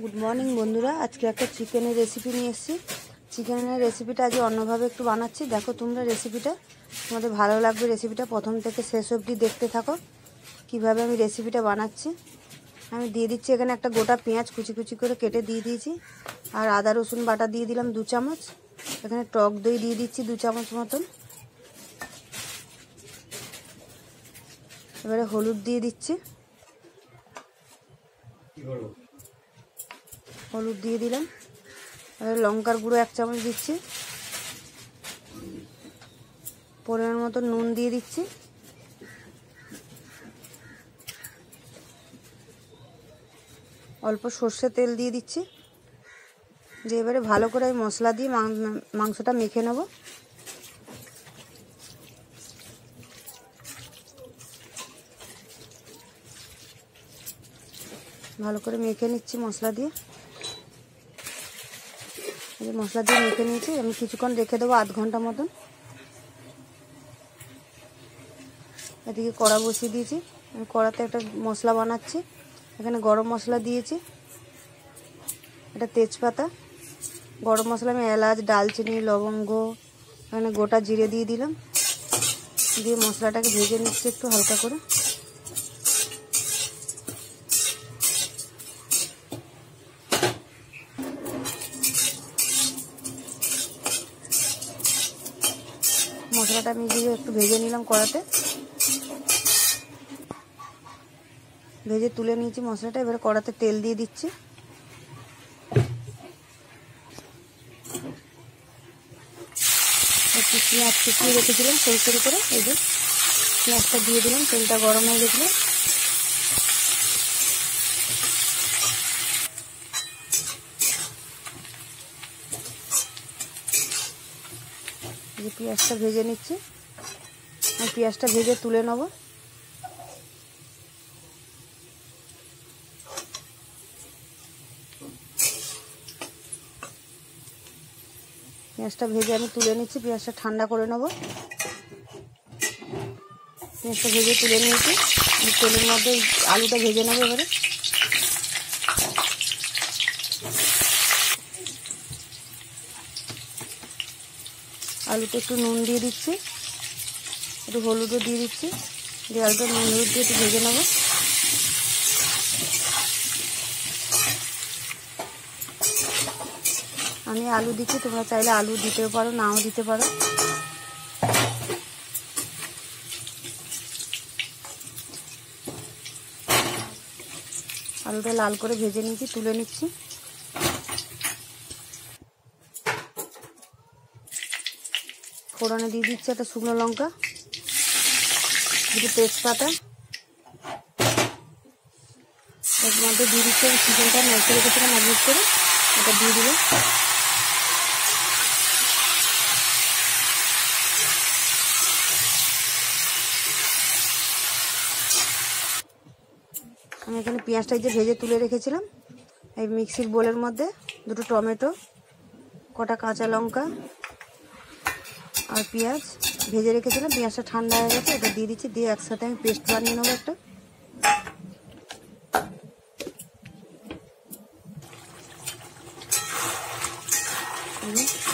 Good morning বন্ধুরা, আজকে একটা চিকেনের রেসিপি নিয়ে এসেছি। চিকেনের রেসিপিটা আজকে অন্যভাবে একটু বানাচ্ছি। দেখো তোমরা রেসিপিটা, তোমাদের ভালো লাগবে। রেসিপিটা প্রথম থেকে শেষ অবধি দেখতে থাকো কিভাবে আমি রেসিপিটা বানাচ্ছি। আমি দিয়ে দিচ্ছি এখানে একটা গোটা পেঁয়াজ কুচি কুচি করে কেটে দিয়ে দিয়েছি, আর আদা রসুন বাটা দিয়ে দিলাম 2 চামচ। এখানে টক দই দিয়ে দিচ্ছি 2 চামচ মতন। এবারে হলুদ দিয়ে দিচ্ছি, হলুদ দিয়ে দিলাম। এবারে লঙ্কার গুঁড়ো 1 চামচ দিচ্ছি, পরিমাণ মতো নুন দিয়ে দিচ্ছি, অল্প সর্ষে তেল দিয়ে দিচ্ছি। দিয়ে এবারে ভালো করে আমি মশলা দিয়ে মাংসটা মেখে নেব। ভালো করে মেখে নিচ্ছি মশলা দিয়ে। মশলা দিয়ে মেখে নিয়েছি, আমি কিছুক্ষণ রেখে দেবো, 1/2 ঘন্টা মতন। এদিকে কড়া বসিয়ে দিয়েছি, আমি কড়াতে একটা মশলা বানাচ্ছি। এখানে গরম মশলা দিয়েছি, এটা তেজপাতা, গরম মশলা আমি এলাচ, দালচিনি, লবঙ্গ, এখানে গোটা জিরে দিয়ে দিলাম। দিয়ে মশলাটাকে ভেজে নিচ্ছি একটু হালকা করে। মশলাটা আমি দিয়ে একটু ভেজে নিলাম কড়াতে, ভেজে তুলে নিয়েছি মশলাটা। এবারে কড়াতে তেল দিয়ে দিচ্ছি। একটু পেঁয়াজ কুচিয়ে রেখেছিলাম সরু করে, এই যে পেঁয়াজটা দিয়ে দিলাম। তেলটা গরম হয়ে গেছিল, যে পেঁয়াজটা ভেজে নিচ্ছি। আমি পেঁয়াজটা ভেজে তুলে নেব। পেঁয়াজটা ভেজে আমি তুলে নিচ্ছি, পেঁয়াজটা ঠান্ডা করে নেব। পেঁয়াজটা ভেজে তুলে নিয়েছি, তেলের মধ্যে আলুটা ভেজে নেবো। এবারে আলুতে একটু নুন দিয়ে দিচ্ছি, একটু হলুদও দিয়ে দিচ্ছি। দিয়ে আলুটা নুন হলুদ দিয়ে একটু ভেজে নেবো। আমি আলু দিচ্ছি, তোমরা চাইলে আলু দিতেও পারো, নাও দিতে পারো। আলুটা লাল করে ভেজে নিয়েছি, তুলে নিচ্ছি। ফোড়নে দিয়ে দিচ্ছি একটা শুকনো লঙ্কা, দুটো তেজপাতা। এর মধ্যে দিয়ে দিচ্ছি আমি চিকেনটা মেখে রেখেছিলাম ম্যারিনেট করে, এটা দিয়ে দিলাম। আমি এখানে পেঁয়াজটা যে ভেজে তুলে রেখেছিলাম, এই মিক্সির বোলের মধ্যে দুটো টমেটো, কটা কাঁচা লঙ্কা আর পেঁয়াজ ভেজে রেখেছিলাম। পেঁয়াজটা ঠান্ডা হয়ে গেছে, এটা দিয়ে দিচ্ছি। দিয়ে একসাথে আমি পেস্ট বানিয়ে নেবো একটা।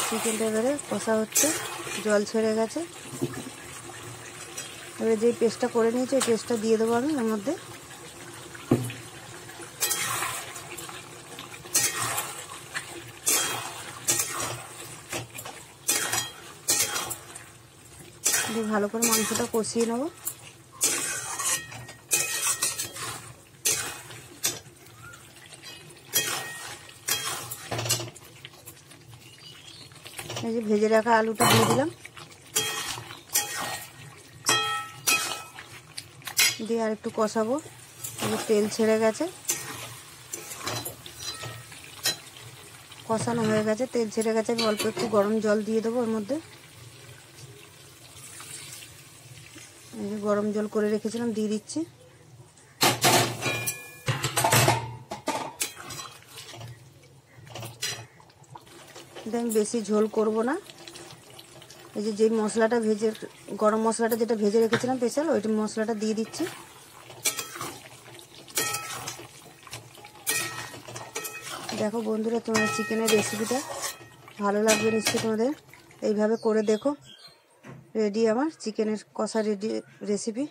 চিকেনটা এবারে কষা হচ্ছে, জল ছেড়ে গেছে। এবারে যে পেস্টটা করে নিয়েছি, এই পেস্টটা দিয়ে দেবো আমি এর মধ্যে। দিয়ে ভালো করে মাংসটা কষিয়ে নেব। এই যে ভেজে রাখা আলুটা দিয়ে দিলাম, দিয়ে আর একটু কষাবো। তেল ছেড়ে গেছে, কষানো হয়ে গেছে, তেল ছেড়ে গেছে। আমি অল্প একটু গরম জল দিয়ে দেবো ওর মধ্যে। এই যে গরম জল করে রেখেছিলাম, দিয়ে দিচ্ছি। আমি বেশি ঝোল করব না। এই যে মশলাটা ভেজে, গরম মশলাটা যেটা ভেজে রেখেছিলাম স্পেশাল, ওইটা মশলাটা দিয়ে দিচ্ছি। দেখো বন্ধুরা, তোমাদের চিকেনের রেসিপিটা ভালো লাগবে নিশ্চয়ই তোমাদের। এইভাবে করে দেখো। রেডি আমার চিকেনের কষা রেসিপি।